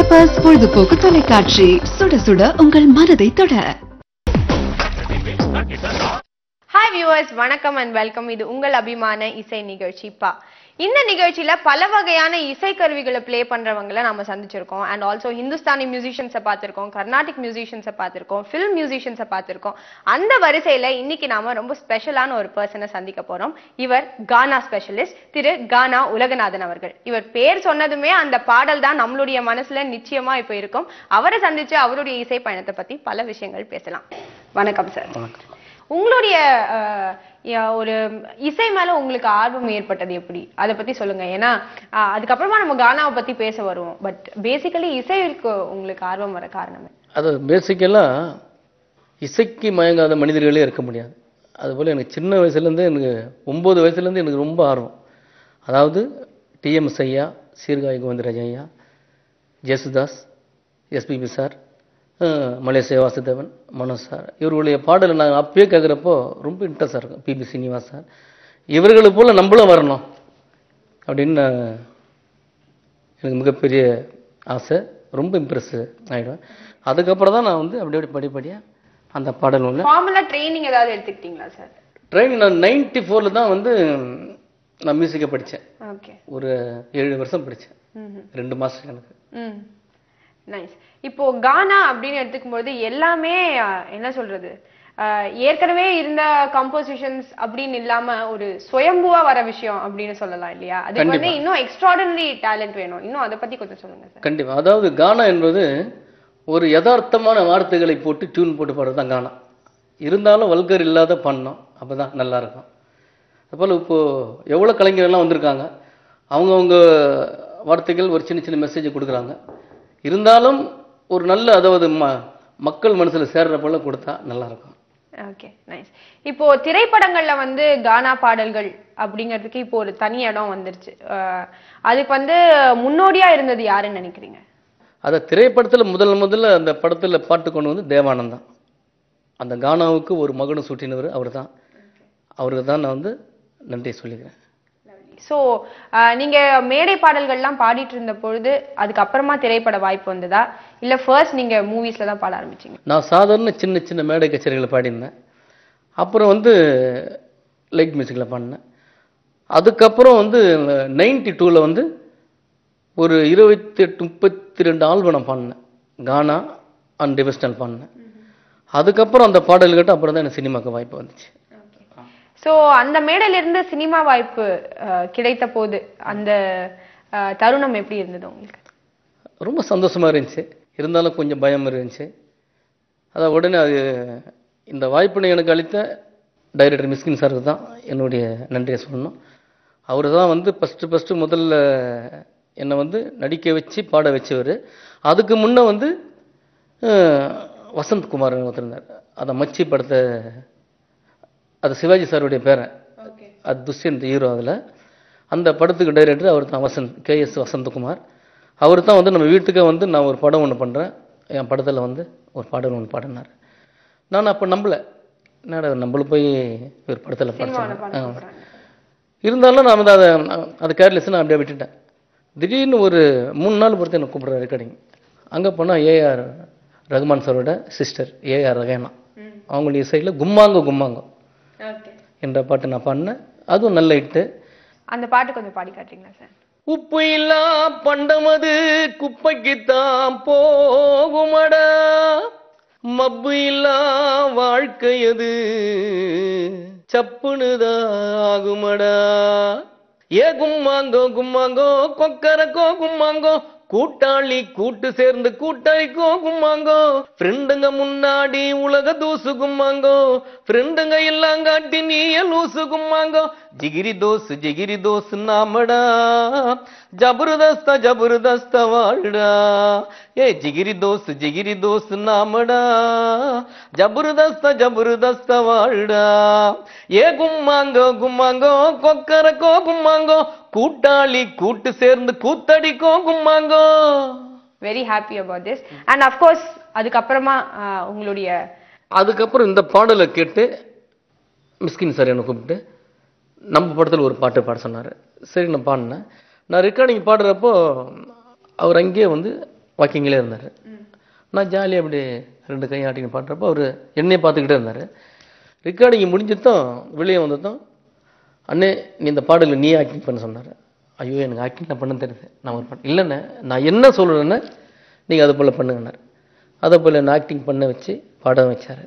Peppers பொழுதுபோக்கு தொலைக்காட்சி, சுட சுட உங்கள் மனதை தொட. ஹாய் வியூவர்ஸ், வணக்கம் அண்ட் வெல்கம். இது உங்கள் அபிமான இசை நிகழ்ச்சி பா. இந்த நிகழ்ச்சியில பல வகையான இசை கருவிகளை பிளே பண்றவங்களை நம்ம சந்திச்சிருக்கோம். அண்ட் ஆல்சோ ஹிந்துஸ்தானி மியூசிஷியன்ஸை பார்த்திருக்கோம், கர்நாடிக் மியூசிஷியன்ஸை பார்த்திருக்கோம், ஃபில்ம் மியூசிஷியன்ஸை பார்த்திருக்கோம். அந்த வரிசையில இன்னைக்கு நாம ரொம்ப ஸ்பெஷலான ஒரு பர்சனை சந்திக்க போறோம். இவர் கானா ஸ்பெஷலிஸ்ட் திரு கானா உலகநாதன் அவர்கள். இவர் பேர் சொன்னதுமே அந்த பாடல் தான் நம்மளுடைய மனசுல நிச்சயமா இப்ப இருக்கும். அவரை சந்திச்சு அவருடைய இசை பயணத்தை பத்தி பல விஷயங்கள் பேசலாம். வணக்கம் சார். உங்களுடைய ஒரு இசை மேல உங்களுக்கு ஆர்வம் ஏற்பட்டது எப்படி, அதை பத்தி சொல்லுங்க. ஏன்னா அதுக்கப்புறமா நம்ம கானாவை பத்தி பேச வருவோம். பட் பேசிக்கலி இசைக்கு உங்களுக்கு ஆர்வம் வர காரணமே? அது பேசிக்கலா இசைக்கு மயங்காத மனிதர்களே இருக்க முடியாது. அதுபோல் எனக்கு சின்ன வயசுலேருந்து, எனக்கு 9 வயசுலேருந்து எனக்கு ரொம்ப ஆர்வம். அதாவது டிஎம்எஸ் ஐயா, சீர்காழி கோவிந்தராஜ் ஐயா, ஜேசுதாஸ், எஸ்பிபி சார், மலேசியா வாசுதேவன், மனோஜ் சார், இவர்களுடைய பாடலை நான் அப்பயே கேட்குறப்போ ரொம்ப இன்ட்ரெஸ்டாக இருக்கும். பிபி சீனிவாஸ் சார், இவர்களுக்கு போல் நம்மளும் வரணும் அப்படின்னு எனக்கு மிகப்பெரிய ஆசை. ரொம்ப இம்ப்ரெஸ் ஆகிடுவேன். அதுக்கப்புறம் தான் நான் வந்து அப்படி படிப்படியாக அந்த பாடல் ஒன்று. ஃபார்முலா ட்ரைனிங் ஏதாவது எடுத்துக்கிட்டீங்களா சார்? ட்ரைனிங் நான் 94 தான் வந்து நான் மியூசிக்கை படித்தேன். ஓகே. ஒரு 7 வருஷம் படித்தேன், 2 மாதம் எனக்கு. நைஸ். இப்போ கானா அப்படின்னு எடுத்துக்கும்போது எல்லாமே என்ன சொல்றது, ஏற்கனவே இருந்த கம்போசிஷன்ஸ் அப்படின்னு இல்லாம ஒரு சுயம்புவா வர விஷயம் அப்படின்னு சொல்லலாம் இல்லையா? அதுக்கு வந்து இன்னும் எக்ஸ்ட்ராடினரி டேலண்ட் வேணும். இன்னும் அதை பத்தி கொஞ்சம் சொல்லுங்க சார். கண்டிப்பா. அதாவது கானா என்பது ஒரு யதார்த்தமான வார்த்தைகளை போட்டு டியூன் போட்டு பாடுறது தான் கானா. இருந்தாலும் வல்கர் இல்லாத பண்ணோம், அப்பதான் நல்லா இருக்கும். அதுபோல் இப்போ எவ்வளோ கலைஞர்கள்லாம் வந்திருக்காங்க, அவங்கவுங்க வார்த்தைகள் ஒரு சின்ன சின்ன மெசேஜ் கொடுக்குறாங்க. இருந்தாலும் ஒரு நல்ல, அதாவது மக்கள் மனசுல சேர்ற போல கொடுத்தா நல்லா இருக்கும். Okay, nice. இப்போ திரைப்படங்கள்ல வந்து கானா பாடல்கள் அப்படிங்கிறதுக்கு இப்போ ஒரு தனி இடம் வந்துருச்சு. அதுக்கு வந்து முன்னோடியா இருந்தது யாருன்னு நினைக்கிறீங்க? அதை திரைப்படத்துல முதல்ல அந்த படத்துல பாட்டு கொண்டு வந்து தேவானந்தான். அந்த கானாவுக்கு ஒரு மகனும் சூட்டினவர் அவர் தான். அவருக்கு தான் நான் வந்து நன்றி சொல்லிக்கிறேன். ஸோ நீங்க மேடை பாடல்கள்லாம் பாடிட்டு இருந்த பொழுது அதுக்கப்புறமா திரைப்பட வாய்ப்பு வந்ததா, இல்ல ஃபர்ஸ்ட் நீங்க மூவிஸ்ல தான் பாட ஆரம்பிச்சீங்க? நான் சாதாரண சின்ன சின்ன மேடை கச்சேரிகளை பாடினேன். அப்புறம் வந்து லைட் மியூசிக்கில் பாடினேன். அதுக்கப்புறம் வந்து 92 வந்து ஒரு 28-32 ஆல்பம் நான் பாடினேன், கானா அண்ட் டிவிஷனல் பாடினேன். அதுக்கப்புறம் அந்த பாடல் கேட்டு அப்புறம் தான் எனக்கு சினிமாவுக்கு வாய்ப்பு வந்துச்சு. ஸோ அந்த மேடையில இருந்து சினிமா வாய்ப்பு கிடைத்த போது அந்த தருணம் எப்படி இருந்தது உங்களுக்கு? ரொம்ப சந்தோஷமா இருந்துச்சு. இருந்தாலும் கொஞ்சம் பயம் இருந்துச்சு. அதான் உடனே அது இந்த வாய்ப்பினை எனக்கு அளித்த டைரக்டர் மிஸ்கின் சாருக்கு தான் என்னுடைய நன்றியை சொல்லணும். அவர் தான் வந்து ஃபஸ்ட்டு முதல்ல என்னை வந்து நடிக்க வச்சு பாட வச்சவர். அதுக்கு முன்னே வந்து வசந்த் குமார் ஒருத்தர், அதை மச்சி படத்தை, அது சிவாஜி சாருடைய பேரன், அது துஷ்யந்த் ஹீரோ. அதில் அந்த படத்துக்கு டைரக்டர் அவர் தான், KS வசந்தகுமார். அவர் தான் வந்து நம்ம வீட்டுக்கே வந்து நான் ஒரு படம் ஒன்று பண்ணுறேன், என் படத்தில் வந்து ஒரு பாடல் ஒன்று பாடினார். நான் அப்போ நம்பலை, என்னடா நம்மளும் போய் ஒரு படத்தில் பாடுறேன். இருந்தாலும் நான் வந்து அதை கேர்லெஸ் நான் அப்படியே விட்டுட்டேன். திடீர்னு ஒரு 3 நாள் பொறுத்து எனக்கு கூப்பிட்ற ரெக்கார்டிங். அங்கே போனால் ஏஆர் ரகுமான் சாரோட சிஸ்டர் ஏஆர் ரகேனா, அவங்களுடைய இசையில் கும்மாங்கோ என்ற பாட்டு நான் பாடினேன். அதுவும் நல்ல ஹிட்டு. அந்த பாட்டு கொஞ்சம் பாடி காட்டுறீங்களா சார்? உப்பு இல்லா பண்டமது குப்பைக்குத்தான் போகுமடா, மப்பு இல்லா வாழ்க்கையது சப்புனுதான் ஆகுமடா. ஏ கும்மாங்கோ கொக்கரக்கோ கும்மாங்கோ, கூட்டாளி கூட்டு சேர்ந்து கூட்டழிக்கோ கும்மாங்கோ. ஃப்ரெண்டுங்க முன்னாடி உலக தூசு கும்மாங்கோ, ஃப்ரெண்டுங்க எல்லாம் காட்டி நீய லூசு கும்மாங்கோ. ஜிகிரி தோசு நாமடா, ஜபர்தஸ்த வாழுடா. ஏ ஜிகிரி தோசு நாமடா, ஜபர்தஸ்த வாழுடா. ஏ கும்மாங்கோ கொக்கரக்கோ கும்மாங்கோ, கூட்டாளி கூட்டு சேர்ந்து கூத்தடிக்கோ கும்மாங்கோ. Very happy about this. And of course அதுக்கப்புறமா அதுக்கப்புறம் இந்த பாடலை கேட்டு மிஸ்கின் சார் என்னை கூப்பிட்டு நம்ம படத்தில் ஒரு பாட்டு பாட சொன்னார். சரி நான் பாடினேன். நான் ரெக்கார்டிங் பாடுறப்போ அவர் அங்கேயே வந்து வாக்கிங்கிலே இருந்தார். நான் ஜாலியாக அப்படி 2 கையும் ஆட்டின்னு பாடுறப்போ அவர் என்னையே பார்த்துக்கிட்டே இருந்தார். ரெக்கார்டிங் முடிஞ்சதும் வெளியே வந்ததும், அண்ணே நீ இந்த பாடலில் நீ ஆக்டிங் பண்ண சொன்னார். ஐயோ எனக்கு ஆக்டிங்லாம் பண்ண தெரியுது, நான் ஒரு பாட்டு இல்லைண்ணே, நான் என்ன சொல்கிறேன்னா நீங்கள் அது போல் பண்ணுங்கன்னார். அதை போல் என்ன ஆக்டிங் பண்ண வச்சு பாட வச்சார்.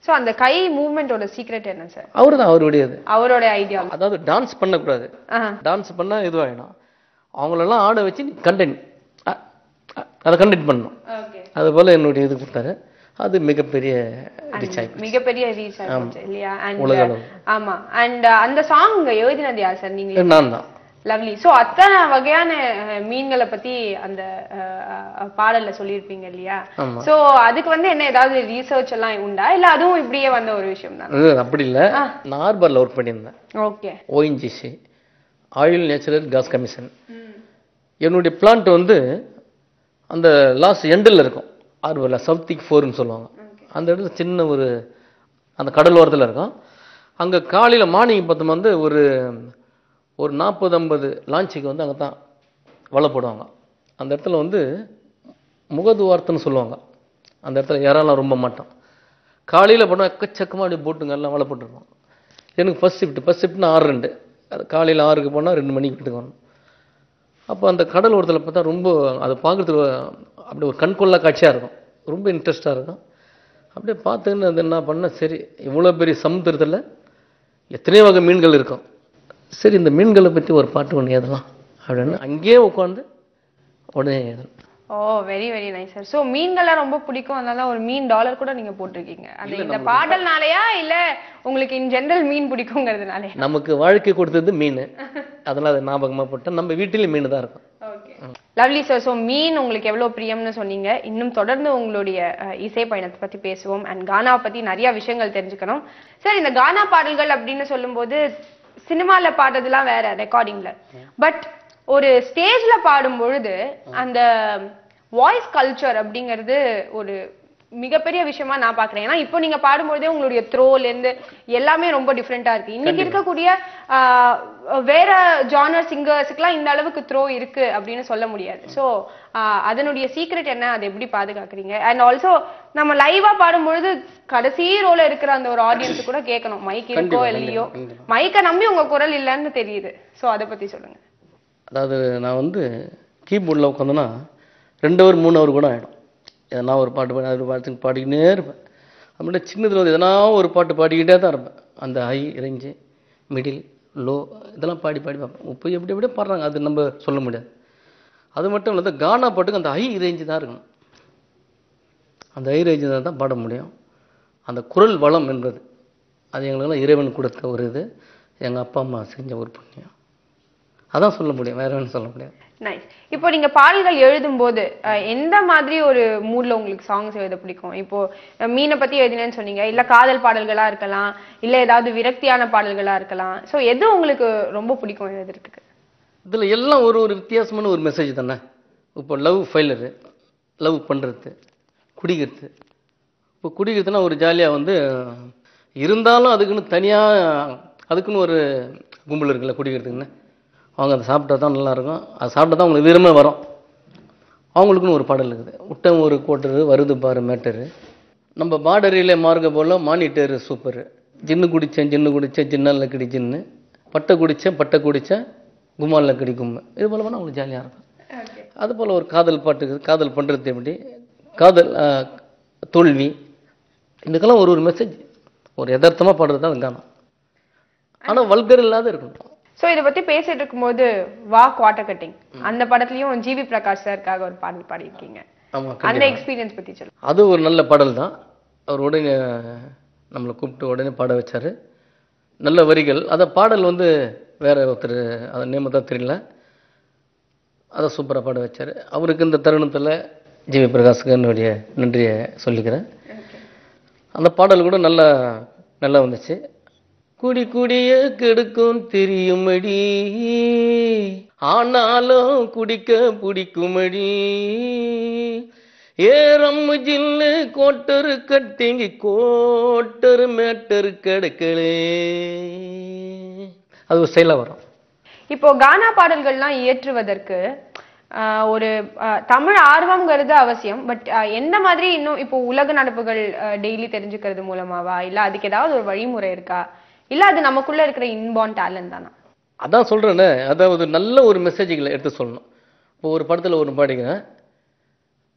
ஸோ அந்த கை மூவ்மெண்டோட சீக்ரெட் என்ன சார்? அவரு தான், அவருடையது, அவரோட ஐடியா. அதாவது டான்ஸ் பண்ணக்கூடாது, டான்ஸ் பண்ணால் இதுவாகிடும். அவங்களெல்லாம் ஆட வச்சு கண்டென்ட் அதை கண்டெக்ட் பண்ணணும். அது போல் என்னுடைய இது கொடுத்தாரு. அது மிகப்பெரிய ரீச் ஆயிடுச்சு, மிகப்பெரிய ரீச் ஆயிடுச்சு இல்லையா? ஆமா. அண்ட் அந்த சாங் எழுதினது யார் சார்? நீங்க? நான் தான். லவ்லி. சோ அத்தனை வகையான மீன்களை பத்தி அந்த பாடல்ல சொல்லியிருப்பீங்க இல்லையா? சோ அதுக்கு வந்து என்ன ஏதாவது ரீசர்ச் எல்லாம் உண்டா, இல்ல அதுவும் இப்படியே வந்த ஒரு விஷயம் தான்? அப்படி இல்ல, நான் ஹார்பர்ல ஒர்க் பண்ணியிருந்தேன். Okay. ONGC, oil natural gas commission. என்னுடைய பிளான்ட் வந்து அந்த லாஸ்ட் எண்டில் இருக்கும், ஹார்பர்ல சவுத்திக் ஃபோர்னு சொல்லுவாங்க. அந்த இடத்துல சின்ன ஒரு அந்த கடல் ஓரத்தில் இருக்கும். அங்கே காலையில் மார்னிங் பார்த்தோம் வந்து ஒரு 40-50 லான்ச்சுக்கு வந்து அங்கே தான் வலை போடுவாங்க. அந்த இடத்துல வந்து முகதுவார்த்தன்னு சொல்லுவாங்க. அந்த இடத்துல யாரெல்லாம் ரொம்ப மாட்டோம். காலையில் போனால் எக்கச்சக்கமாக அப்படி போட்டுங்க எல்லாம் வலை போட்டுருவோம். எனக்கு ஃபஸ்ட் ஷிஃப்ட்னா 6-2, அது காலையில் 6க்கு போனால் 2 மணிக்கு வீட்டுக்கு வரணும். அப்போ அந்த கடல் ஓரத்தில் பார்த்தா ரொம்ப அதை பார்க்குறதுக்கு அப்படி ஒரு கண்கொள்ளா காட்சியாக இருக்கும், ரொம்ப இன்ட்ரெஸ்டாக இருக்கும். அப்படியே பார்த்துன்னு அது என்ன பண்ண, சரி இவ்வளோ பெரிய சமுத்திரத்தில் எத்தனையோ வகை மீன்கள் இருக்கும், சரி இந்த மீன்களை பற்றி ஒரு பாட்டு ஒன்று எழுதலாம் அப்படின்னு அங்கேயே உட்காந்து உடனே எழுதணும். Oh very very nice sir. So மீன்கள்லாம் ரொம்ப பிடிக்கும், அதனால ஒரு மீன் டாலர் கூட நீங்க போட்டிருக்கீங்க. அந்த இந்த பாடல்னாலயா இல்ல உங்களுக்கு இன் ஜெனரல் மீன் பிடிக்குங்கிறதுனால? நமக்கு வாழ்க்கை கொடுத்தது மீன், அதனால அதை ஞாபகமா போட்டேன். நம்ம வீட்டிலே மீன் தான் இருக்கும். Lovely sir. ஸோ மீன் உங்களுக்கு எவ்வளோ பிரியம்னு சொன்னீங்க. இன்னும் தொடர்ந்து உங்களுடைய இசை பயணத்தை பத்தி பேசுவோம் அண்ட் கானாவை பத்தி நிறைய விஷயங்கள் தெரிஞ்சுக்கணும். சார் இந்த கானா பாடல்கள் அப்படின்னு சொல்லும்போது சினிமால பாடுறதுலாம் வேற, ரெக்கார்டிங்ல. பட் ஒரு ஸ்டேஜ்ல பாடும் பொழுது அந்த வாய்ஸ் கல்ச்சர் அப்படிங்கிறது ஒரு மிகப்பெரிய விஷயமா நான் பாக்குறேன். ஏன்னா இப்போ நீங்க பாடும்போதே உங்களுடைய த்ரோல இருந்து எல்லாமே ரொம்ப டிஃப்ரெண்டா இருக்கு. இன்னைக்கு இருக்கக்கூடிய வேற ஜானர் சிங்கர்ஸுக்குலாம் இந்த அளவுக்கு த்ரோ இருக்கு அப்படின்னு சொல்ல முடியாது. ஸோ அதனுடைய சீக்ரெட் என்ன, அதை எப்படி பாதுகாக்கிறீங்க? அண்ட் ஆல்சோ நம்ம லைவா பாடும்பொழுது கடைசி ரோல இருக்கிற அந்த ஒரு ஆடியன்ஸ் கூட கேட்கணும், மைக் இருக்கோ இல்லையோ, மைக்கை நம்பி உங்க குரல் இல்லைன்னு தெரியுது. ஸோ அதை பத்தி சொல்லுங்க. அதாவது நான் வந்து கீபோர்டில் உட்காந்தோன்னா 2 hour 3 hour கூட ஆகிடும். எதனா ஒரு பாட்டு பாடி அது பாட்டு பாடிக்கிட்டே இருப்பேன். அப்படியே சின்னதில் வந்து எதனா ஒரு பாட்டு பாடிக்கிட்டே தான் இருப்பேன். அந்த ஹை ரேஞ்சு, மிடில், லோ இதெல்லாம் பாடி பார்ப்பேன். இப்போ எப்படி எப்படியே பாடுறாங்க, அது நம்ம சொல்ல முடியாது. அது மட்டும் இல்லாத கானா பாட்டுக்கு அந்த ஹை ரேஞ்சு தான் இருக்கணும். அந்த ஹை ரேஞ்சு தான் பாட முடியும். அந்த குரல் வளம் என்பது அது எங்களுக்கெல்லாம் இறைவன் கொடுத்த ஒரு இது, எங்கள் அப்பா அம்மா செஞ்ச ஒரு புண்ணியம், அதான் சொல்ல முடியும், வேற ஒன்றும் சொல்ல முடியாது. நைஸ். இப்போ நீங்க பாடல்கள் எழுதும் போது எந்த மாதிரி ஒரு மூட்ல உங்களுக்கு சாங்ஸ் எழுத பிடிக்கும்? இப்போ மீனை பத்தி எழுதினேன்னு சொன்னீங்க, இல்ல காதல் பாடல்களா இருக்கலாம், இல்ல ஏதாவது விரக்தியான பாடல்களா இருக்கலாம். ஸோ எது உங்களுக்கு ரொம்ப பிடிக்கும் எழுதுறதுக்கு? இதுல எல்லாம் ஒரு வித்தியாசமான ஒரு மெசேஜ் தானே. இப்போ லவ் ஃபெயிலரு, லவ் பண்றது, குடிக்கிறது. இப்போ குடிக்கிறதுனா ஒரு ஜாலியா வந்து இருந்தாலும் அதுக்குன்னு தனியா அதுக்குன்னு ஒரு கும்பல் இருக்குல்ல குடிக்கிறதுக்குன்னு. அவங்க அதை சாப்பிட்டா தான் நல்லாயிருக்கும், அதை சாப்பிட்டா தான் அவங்களுக்கு விரும்ப வரும். அவங்களுக்குன்னு ஒரு பாடல் இருக்குது, விட்டம் ஒரு கோட்டரு வருது பாரு மேட்டரு, நம்ம பார்டரியில் மார்க்க போல மானிட்டரு சூப்பரு, ஜின்னு குடித்தேன் ஜின்னால் கடி ஜின்னு, பட்டை குடித்தேன் கும்மாலில் கடி கும்மு. இது போல பண்ணால் அவங்களுக்கு ஜாலியாக இருக்கும். அது போல் ஒரு காதல் பாட்டு இருக்குது, காதல் பண்ணுறது எப்படி, காதல் தோல்வி, இதுக்கெல்லாம் ஒரு மெசேஜ், ஒரு யதார்த்தமாக பாடுறது தான் கானம். ஆனால் வல்கர் இல்லாத இருக்கணும். ஸோ இதை பத்தி பேசிட்டு இருக்கும்போது வா குவார்ட்டர் கட்டிங் அந்த படத்துலயும் ஜிவி பிரகாஷ் சாருக்காக ஒரு பாடல் பாடியிருக்கீங்க. அந்த எக்ஸ்பீரியன்ஸ் பத்தி சொல்லுங்க. அது ஒரு நல்ல பாடல் தான். அவர் உடனே நம்மளை கூப்பிட்டு உடனே பாட வச்சாரு. நல்ல வரிகள். அந்த பாடல் வந்து வேற ஒருத்தர், அதை நேம தான் தெரியல, அதை சூப்பராக பாட வச்சாரு. அவருக்கு இந்த தருணத்தில் ஜிவி பிரகாஷுக்கு என்னுடைய நன்றியை சொல்லிக்கிறேன். அந்த பாடல் கூட நல்லா வந்துச்சு. குடி குடிய கெடுக்கும் தெரியுமடி, ஆனாலும் குடிக்க பிடிக்குமடி, ஏறம்மு ஜில்லு கோட்டரு கட்டிங்கி கோட்டரு மேட்டரு கிடைக்கலே, அது ஒரு செயலா வரும். இப்போ கானா பாடல்கள்லாம் இயற்றுவதற்கு ஒரு தமிழ் ஆர்வம்ங்கிறது அவசியம். பட் எந்த மாதிரி இன்னும் இப்போ உலக நடப்புகள் டெய்லி தெரிஞ்சுக்கிறது மூலமாவா, இல்ல அதுக்கு ஏதாவது ஒரு வழிமுறை இருக்கா, இல்ல அது நமக்குள்ள இருக்கிற இன்பார்ன் டேலண்ட் தானா? அதான் சொல்றேன்னு, அதாவது நல்ல ஒரு மெசேஜ்களை எடுத்து சொல்லணும். இப்போ ஒரு படத்துல ஒரு பாடிக்கிறேன்,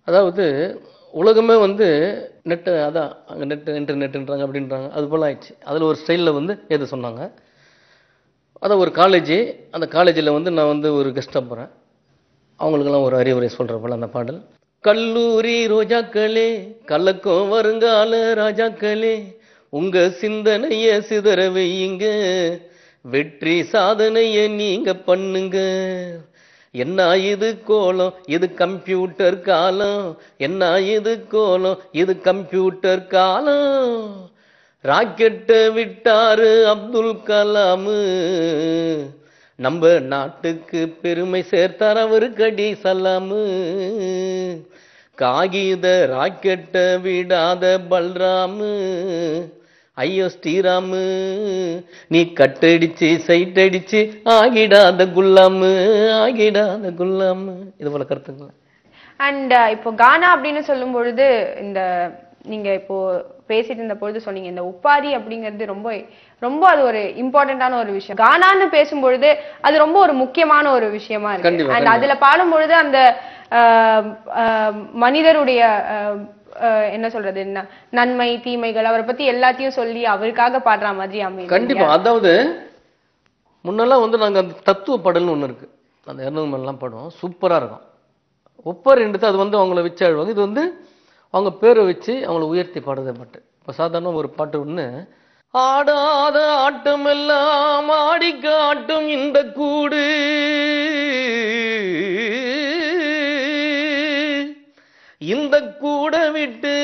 அதாவது உலகமே வந்து நெட்டு, அதான் அங்கே இன்டர்நெட்டுன்றாங்க அப்படின்றாங்க, அது போல் ஆயிடுச்சு. அதில் ஒரு ஸ்டைலில் வந்து எது சொன்னாங்க, அதான் ஒரு காலேஜ், அந்த காலேஜில் வந்து நான் வந்து ஒரு கெஸ்ட்டாக போகிறேன், அவங்களுக்கெல்லாம் ஒரு அறிவுரை சொல்கிற போல் அந்த பாடல். கல்லூரி ரோஜாக்களே, கலக்கம் வருங்கால ராஜாக்களே, உங்க சிந்தனைய சிதற வையுங்க, வெற்றி சாதனைய நீங்க பண்ணுங்க. என்ன இது கோலம், இது கம்ப்யூட்டர் காலம், என்ன இது கோலம், இது கம்ப்யூட்டர் காலம். ராக்கெட்டை விட்டாரு அப்துல் கலாம், நம்ம நாட்டுக்கு பெருமை சேர்த்தார் அவருக்கு அடி சலாமு. காகித ராக்கெட்டை விடாத பல்ராமு, ஐயோ ஸ்ரீராமு, நீ கட்டடிச்சு சைட் அடிச்சு ஆகிடாத குல்லாமு, ஆகிடாத குல்லாமு. இது போல கருத்துங்களா. அண்ட் இப்போ கானா அப்படின்னு சொல்லும் பொழுது, இந்த நீங்க இப்போ பேசிட்டு இருந்த பொழுது சொன்னீங்க, இந்த உப்பாரி அப்படிங்கிறது ரொம்ப ரொம்ப அது ஒரு இம்பார்ட்டன்டான ஒரு விஷயம். கானான்னு பேசும்பொழுது அது ரொம்ப ஒரு முக்கியமான ஒரு விஷயமா இருக்கு. அண்ட் அதுல பாடும் பொழுது அந்த மனிதருடைய என்ன சொல்றது, நன்மை தீமைகள் அவரை பத்தி எல்லாத்தையும் சொல்லி அவருக்காக பாடுற மாதிரி அமையும். கண்டிப்பா. அதாவது முன்னெல்லாம் வந்து நாங்க அந்த தத்துவ பாடல்னு ஒண்ணு இருக்கு, அந்த 200 மணிலாம் படம் சூப்பரா இருக்கும். ஒப்பர் எடுத்து அது வந்து அவங்கள வச்சு ஆழ்வாங்க. இது வந்து அவங்க பேரை வச்சு அவங்கள உயர்த்தி பாடுறத பாட்டு. இப்போ சாதாரண ஒரு பாட்டு ஒன்று, ஆடாத ஆட்டம் எல்லாம் ஆடி காட்டும் இந்த கூடு, இந்த கூட விட்டு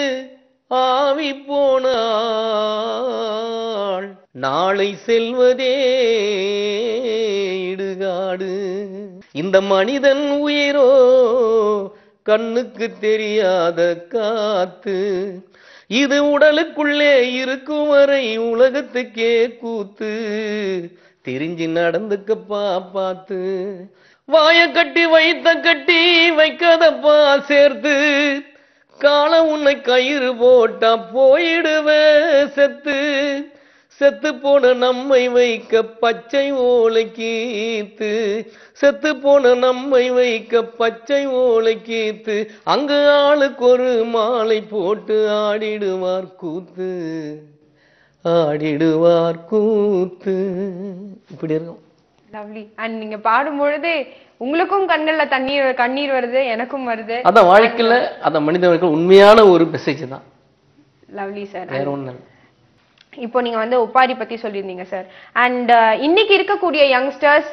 ஆவி போனாள், நாளை செல்வதே இடுகாடு. இந்த மனிதன் உயிரோ கண்ணுக்கு தெரியாத காத்து, இது உடலுக்குள்ளே இருக்கும் வரை உலகத்துக்கே கூத்து, தெரிஞ்சு நடந்துக்கப்பா பார்த்து, வாய கட்டி வைத்த கட்டி வைக்காதப்பா சேர்த்து, காலம் உன்னை கயிறு போட்டா போயிடுவ செத்து, செத்து போன நம்மை வைக்க பச்சை ஓலை கீத்து, செத்து போன நம்மை வைக்க பச்சை ஓலை கீத்து, அங்கு ஆளுக்கு ஒரு மாலை போட்டு ஆடிடுவார் கூத்து, ஆடிடுவார் கூத்து. இப்படி இருக்கும். லவ்லி. அண்ட் நீங்க பாடும் பொழுது உங்களுக்கும் கண்ணுல கண்ணீர் வருது, எனக்கும் வருது. அதான் வாழ்க்கையில அதான் மனிதனுக்கு உண்மையான ஒரு மெசேஜ் தான். Lovely sir. வேற ஒண்ணு. இப்போ நீங்க வந்து உப்பாரி பத்தி சொல்லியிருந்தீங்க சார். அண்ட் இன்னைக்கு இருக்கக்கூடிய யங்ஸ்டர்ஸ்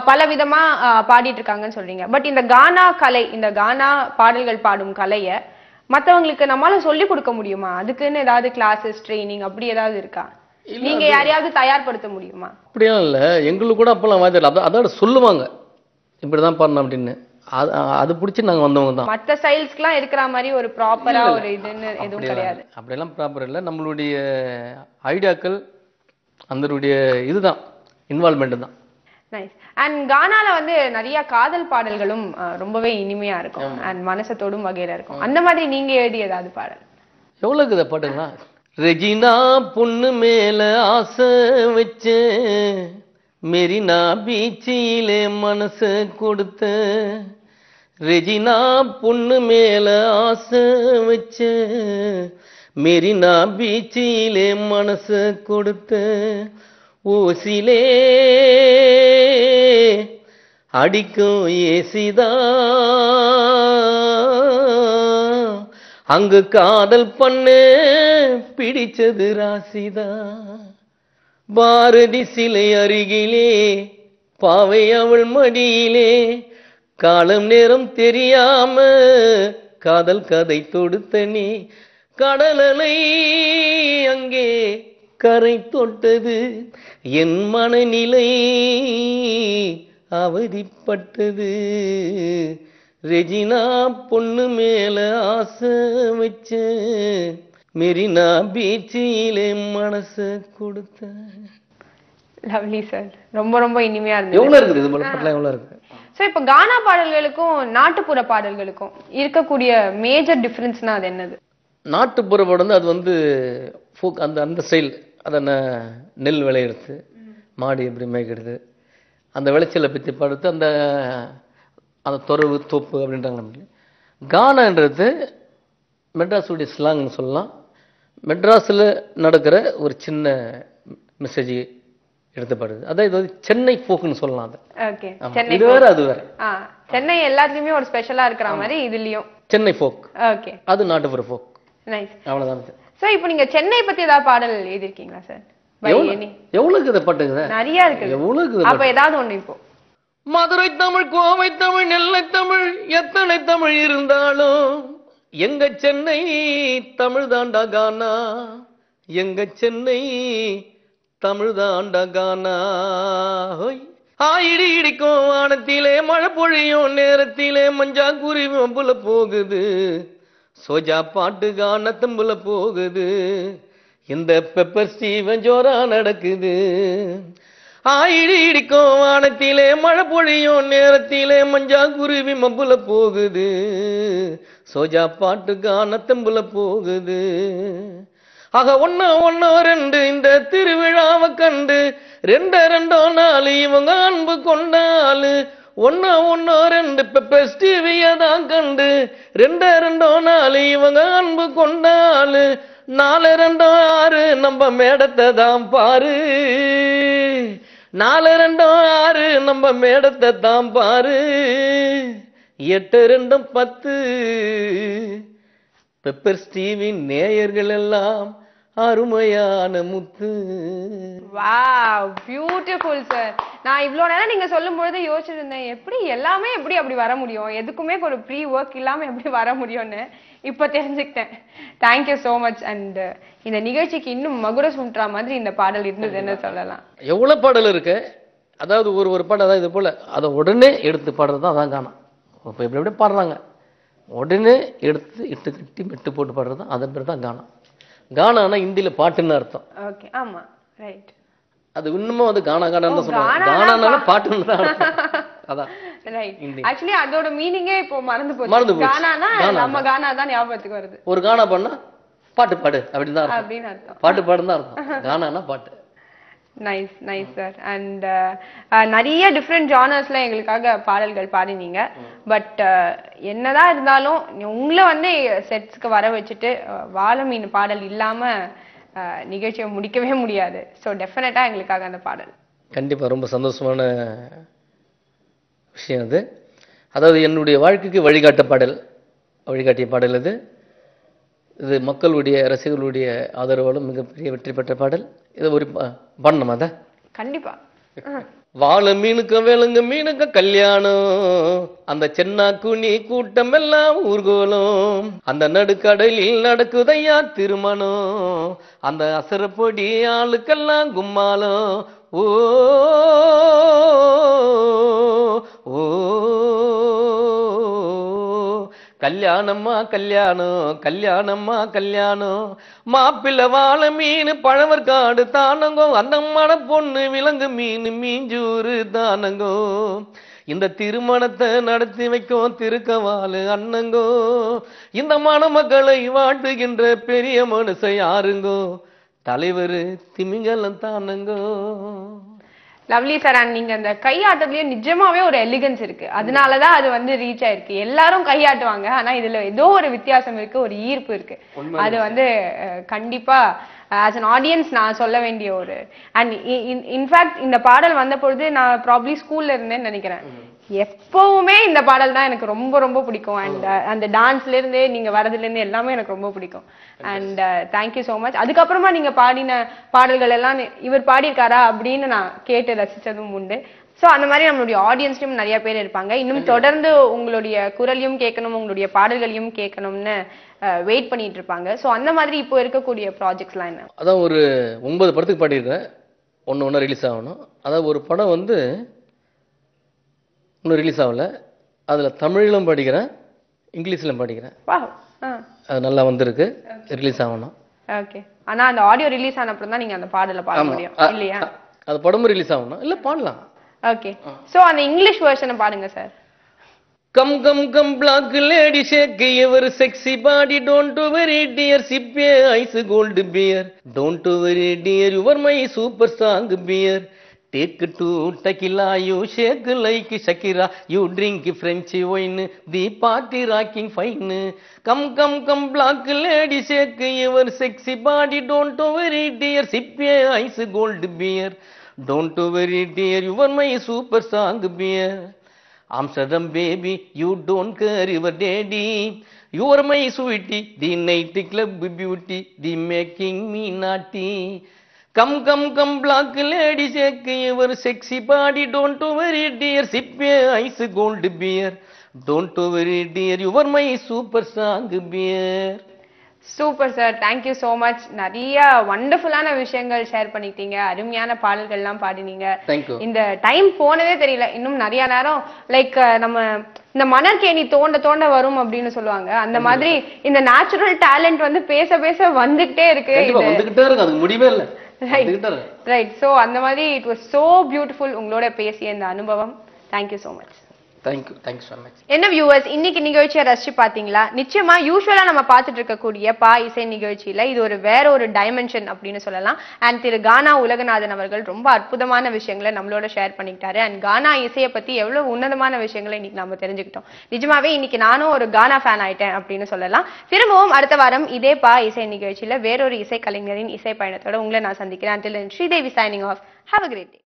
பல விதமா பாடிட்டு இருக்காங்கன்னு சொல்றீங்க. பட் இந்த கானா கலை, இந்த கானா பாடல்கள் பாடும் கலையை மற்றவங்களுக்கு நம்மளால சொல்லி கொடுக்க முடியுமா? அதுக்குன்னு ஏதாவது கிளாஸஸ், ட்ரைனிங் அப்படி ஏதாவது இருக்கா? நீங்க யாரையாவது தயார்படுத்த முடியுமா? அப்படியெல்லாம் இல்லை, எங்களுக்கு கூட அப்பெல்லாம் வாய்ப்பு அதோட சொல்லுவாங்க இப்படிதான் பாடணும் அப்படின்னு. அது பிடிச்சி நாங்கள் வந்தவங்க தான். மற்ற ஸ்டைல்ஸ்க்குலாம் இருக்கிற மாதிரி ஒரு ப்ராப்பரா ஒரு இதுன்னு எதுவும் கிடையாது. அப்படியெல்லாம் ப்ராப்பர் இல்லை. நம்மளுடைய ஐடியாக்கள் அதனுடைய இதுதான், இன்வால்மெண்ட் தான். நைஸ். அண்ட் கானால வந்து நிறைய காதல் பாடல்களும் ரொம்பவே இனிமையா இருக்கும் அண்ட் மனசை தொடும் வகையில இருக்கும். அந்த மாதிரி நீங்க எழுதிய ஏதாவது பாடல்? எவ்வளவு இருக்குதா பாட்டுங்களா? ரெஜினா பொண்ணு மேல ஆசை வச்சேன், மெரினா பீச்சிலே மனச கொடுத்த, ரெஜினா பொண்ணு மேல ஆசை வச்சேன், மெரினா பீச்சிலே மனச கொடுத்த, ஓசிலே அடிக்கும் ஏசிதா, அங்கு காதல் பண்ண பிடிச்சது ராசிதா, பாரதி சிலை அருகிலே பாவை அவள் மடியிலே, காலம் நேரம் தெரியாம காதல் கதை தொடுத்தனே, கடலலை அங்கே கரை தொட்டது, என் மனநிலை அவதிப்பட்டது, ரெஜினா பொண்ணு மேல ஆசை வச்ச, மெரினா பீச்சிலே மனச கொடுத்த. Lovely sir. ரொம்ப ரொம்ப இனிமையா இருந்தது. எவ்வளவு இருக்குது இது போல பாட்டுலாம் எவ்வளவு இருக்கு. சோ இப்ப கானா பாடல்களுக்கும் நாட்டுப்புற பாடல்களுக்கும் இருக்கக்கூடிய மேஜர் டிஃபரன்ஸ்னா அது என்னது? நாட்டுப்புற பாடல் அது வந்து ஃபோக் அந்த அந்த ஸ்டைல். அதை நெல் விளையிறது, மாடு எப்படி மேய்க்கிறது, அந்த விளைச்சலை பற்றி பாடுறது, அந்த அந்த துறவு தோப்பு அப்படின்றாங்க. கானான்றது மெட்ராஸுடைய ஸ்லாங்னு சொல்லலாம். மெட்ராஸில் நடக்கிற ஒரு சின்ன மெசேஜ் எடுத்துப்படுது. அதான் இது வந்து சென்னை ஃபோக்குன்னு சொல்லலாம். அது இது வேற அது வேற. சென்னை எல்லாத்துலயுமே ஒரு ஸ்பெஷலா இருக்கிற மாதிரி இதுலயும் சென்னை ஃபோக். ஓகே, அது நாட்டுப்புற ஃபோக். நைஸ். அவ்வளவுதான். சார் இப்போ நீங்க சென்னை பத்தி ஏதாவது பாடல் எழுதிருக்கீங்களா சார்? எவ்வளவுக்கு இதை பாட்டுங்க நிறைய இருக்கு. எவ்வளவுக்கு? அப்ப ஏதாவது ஒண்ணு இப்போ மதுரை தமிழ், கோவை தமிழ், நெல்லை தமிழ், எத்தனை தமிழ் இருந்தாலும் எங்க சென்னை தமிழ் தாண்டா கானா, எங்க சென்னை தமிழ் தாண்டா கானா. ஆயிடி இடிக்கும் வானத்திலே மழை பொழியும் நேரத்திலே மஞ்சா குருவி மம்புல போகுது, சோஜா பாட்டு கான தம்புல போகுது, இந்த பெப்பர் ஸ்டீவன் ஜோரா நடக்குது. ஆயிடி இடிக்கும் வானத்திலே மழை பொழியும் நேரத்திலே மஞ்சா குருவி மம்புல போகுது, சோஜா பாட்டு கான தம்புல போகுது. ஆக ஒன்னோ ரெண்டு இந்த திருவிழாவை கண்டு ரெண்டோ நாலு இவங்க அன்பு கொண்டாலு, ஒன்னோ ரெண்டு பெப்பர் ஸ்டீவியதான் கண்டு ரெண்டோ நாலு இவங்க அன்பு கொண்டாலு, 4 2 6 நம்ம மேடத்தை தான் பாரு, 4 2 6 நம்ம மேடத்தை தான் பாரு, 8 2 10 பெப்பர் ஸ்டீவின் நேயர்கள் எல்லாம் அருமையான முத்து. Wow, beautiful sir. நான் இவ்வளவு நேரம் நீங்க சொல்லும் பொழுது யோசிச்சுட்டு இருந்தேன், எப்படி எல்லாமே எப்படி அப்படி வர முடியும், எதுக்குமே ஒரு ப்ரீ ஒர்க் இல்லாம எப்படி வர முடியும்னு இப்ப தெரிஞ்சுக்கிட்டேன். Thank you so much. அண்ட் இந்த நிகழ்ச்சிக்கு இன்னும் மகுட சுன்றா மாதிரி இந்த பாடல் இருந்ததுன்னு சொல்லலாம். எவ்வளவு பாடல் இருக்கு. அதாவது ஒரு பாடல் அதாவது இது போல அதை உடனே எடுத்து பாடுறது தான் அதான் கானா. இப்போ எப்படி பாடுறாங்க, உடனே எடுத்து இட்டு கட்டி மெட்டு போட்டு பாடுறது தான், அதன் பேர் தான் கானா. கானானா இந்தியில பாட்டுன்னு அர்த்தம். ஓகே, ஆமா, ரைட். அது இன்னமும் அது கானா கானா தான் சொல்றாங்க. கானானால பாட்டுன்னு தான் அர்த்தம். அதான் ரைட். ஆக்சுவலி அதோட மீனிங்கே இப்போ மறந்து போச்சு. கானானா நம்ம கானா தான் ஞாபகத்துக்கு வருது. ஒரு கானா பண்ணா பாட்டு பாடு அப்படின்னு தான் அர்த்தம். பாட்டு பாடுன்னு தான் அர்த்தம். கானானா பாட்டு. Nice nice sir. அண்ட் நிறைய டிஃப்ரெண்ட் ஜானர்ஸ்ல எங்களுக்காக பாடல்கள் பாடினீங்க. பட் என்னதான் இருந்தாலும் உங்களை வந்து செட்ஸ்க்கு வர வச்சுட்டு வாழை மீன் பாடல் இல்லாம நிகழ்ச்சியை முடிக்கவே முடியாது. ஸோ டெஃபினட்டா எங்களுக்காக அந்த பாடல். கண்டிப்பா ரொம்ப சந்தோஷமான விஷயம் அது. அதாவது என்னுடைய வாழ்க்கைக்கு வழிகாட்டிய பாடல் இது. இது மக்களுடைய ரசிகர்களுடைய ஆதரவாலும் மிகப்பெரிய வெற்றி பெற்ற பாடல். இதை ஒரு பண்ணணுமா? அத கண்டிப்பா. வாழை மீனுக்கும் வேலுங்க மீனுக்கு கல்யாணம், அந்த சென்னாக்கு நீ கூட்டம் எல்லாம் ஊர்கோலம், அந்த நடுக்கடலில் நடக்குதையா திருமணம், அந்த அசரப்பொடி ஆளுக்கெல்லாம் கும்மாலம். ஓ ஓ கல்யாணம்மா கல்யாணம், கல்யாணம்மா கல்யாணம், மாப்பிள்ளை வாழை மீன் பழவர் காடு தானங்கோ, அந்த மன பொண்ணு விலங்கு மீன் மீஞ்சூறு தானங்கோ, இந்த திருமணத்தை நடத்தி வைக்கும் திருக்கவாலு அண்ணங்கோ, இந்த மணமக்களை வாழ்த்துகின்ற பெரிய மனுஷன் யாருங்கோ, தலைவர் திமிங்கலம் தானங்கோ. Lovely sir. அண்ட் நீங்க அந்த கையாட்டத்திலேயே நிஜமாவே ஒரு எலிகன்ஸ் இருக்கு. அதனாலதான் அது வந்து ரீச் ஆயிருக்கு. எல்லாரும் கையாட்டுவாங்க, ஆனா இதுல ஏதோ ஒரு வித்தியாசம் இருக்கு, ஒரு ஈர்ப்பு இருக்கு. அது வந்து கண்டிப்பா ஆஸ் அன் ஆடியன்ஸ் நான் சொல்ல வேண்டிய ஒரு. அண்ட் இன்ஃபேக்ட் இந்த பாடல் வந்த பொழுது நான் ப்ராப்ளி ஸ்கூல்ல இருந்தேன்னு நினைக்கிறேன். எப்பவுமே இந்த பாடல் தான் எனக்கு ரொம்ப ரொம்ப பிடிக்கும். அண்ட் அந்த டான்ஸ்ல இருந்து நீங்க வரதுல இருந்து எல்லாமே எனக்கு ரொம்ப பிடிக்கும். And thank you so much. அதுக்கப்புறமா நீங்க பாடின பாடல்கள் எல்லாம் இவர் பாடியிருக்காரா அப்படின்னு நான் கேட்டு ரசிச்சதும் உண்டு. ஸோ அந்த மாதிரி நம்மளுடைய ஆடியன்ஸ்லயும் நிறைய பேர் இருப்பாங்க. இன்னும் தொடர்ந்து உங்களுடைய குரலையும் கேட்கணும், உங்களுடைய பாடல்களையும் கேட்கணும்னு வெயிட் பண்ணிட்டு இருப்பாங்க. ஸோ அந்த மாதிரி இப்போ இருக்கக்கூடிய ப்ராஜெக்ட்ஸ்லாம் என்ன? அதான் ஒரு 9 படத்துக்கு பாடியிருக்கேன். ஒன்று ரிலீஸ் ஆகணும். அதாவது ஒரு படம் வந்து இன்னும் ரிலீஸ் ஆகல. அதில் தமிழிலும் படிக்கிறேன், இங்கிலீஷ்லையும் படிக்கிறேன். அது நல்லா வந்திருக்கு, ரிலீஸ் ஆகணும். ஓகே. ஆனால் அந்த ஆடியோ ரிலீஸ் ஆன அப்புறம் தான் நீங்கள் அந்த பாடலை பாட முடியும் இல்லையா? அது படமும் ரிலீஸ் ஆகணும். இல்லை பாடலாம். ஓகே சோ அந்த இங்கிலீஷ் வெர்ஷனை பாருங்க sir. Come, come, come, black lady, shake your sexy body. Don't worry, dear, sip a ice gold beer. Don't worry, dear, you are my super strong beer. Take to tequila, you shake like Shakira. You drink French wine, the party rocking fine. Come, come, come, black lady, shake your sexy body. Don't worry, dear, sip a ice gold beer. Don't worry, dear, you are my super strong beer. Amsterdam baby, you don't care your daddy. You are my sweetie, the night club beauty, the making me naughty. Come, come, come, black lady, shake your sexy body. Don't worry, dear, sip a ice gold beer. Don't worry, dear, you are my super strong beer. Super sir, thank you so much. நிறைய வண்டர்ஃபுல்லான விஷயங்கள் share பண்ணிட்டீங்க, அருமையான பாடல்கள்லாம் பாடினீங்க. இந்த time போனதே தெரியல. இன்னும் நிறைய நேரம் லைக் நம்ம இந்த மணற்கேணி தோண்ட தோண்ட வரும் அப்படின்னு சொல்லுவாங்க, அந்த மாதிரி இந்த நேச்சுரல் டேலண்ட் வந்து பேச பேச வந்துகிட்டே இருக்கு. முடிவே இல்லை. ரைட். ஸோ அந்த மாதிரி இட் வாஸ் சோ பியூட்டிஃபுல் உங்களோட பேசிய இந்த அனுபவம். Thank you so much. Thank you so much. என்ன வியூவர்ஸ், இன்னைக்கு நிகழ்ச்சியை ரசிச்சு பாத்தீங்களா? நிச்சயமா யூஸ்வலா நம்ம பார்த்துட்டு இருக்கக்கூடிய பா இசை நிகழ்ச்சியில இது ஒரு வேற ஒரு டைமென்ஷன் அப்படின்னு சொல்லலாம். அண்ட் திரு கானா உலகநாதன் அவர்கள் ரொம்ப அற்புதமான விஷயங்களை நம்மளோட ஷேர் பண்ணிக்கிட்டாரு. அண்ட் கானா இசையை பத்தி எவ்வளவு உன்னதமான விஷயங்களை இன்னைக்கு நம்ம தெரிஞ்சுக்கிட்டோம். நிஜமாவே இன்னைக்கு நானும் ஒரு கானா ஃபேன் ஆயிட்டேன் அப்படின்னு சொல்லலாம். திரும்பவும் அடுத்த வாரம் இதே பா இசை நிகழ்ச்சியில வேறொரு இசை கலைஞரின் இசை பயணத்தோட உங்களை நான் சந்திக்கிறேன். Until then, Sridevi signing off. Have a great day.